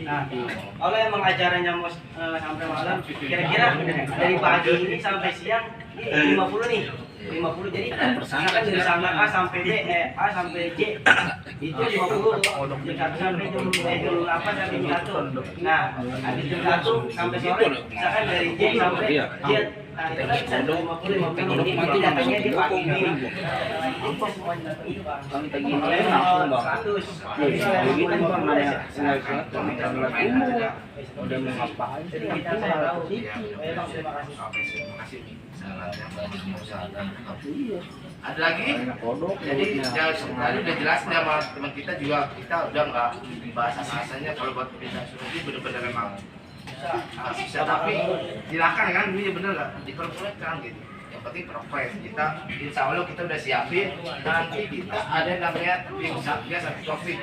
Nah, kalau emang acaranya mau sampai malam, kira-kira dari pagi ini sampai siang ini 50 nih. 50 jadi misalkan dari sama A sampai B, A sampai J itu 50 jam 1 sampai jam 8 sampai jam 1. Nah, habis jam 1 sampai sore misalkan dari J sampai J. Nah, itu kan bisa 50 ini datangnya di pagi ini. Itu semuanya itu Pak. Kalau 100 udah mau ngapain? jadi kita saya tahu memang terima kasih. Ada lagi? Jadi tadi udah jelas nih sama teman kita juga, kita udah nggak bahasa-bahasanya kalau buat pindah solusi bener-bener memang bisa, tapi silakan kan, ini bener nggak diperbolehkan gitu. Yang penting progres kita, insya Allah kita udah siapin, nanti kita ada namanya tim satgas anti covid.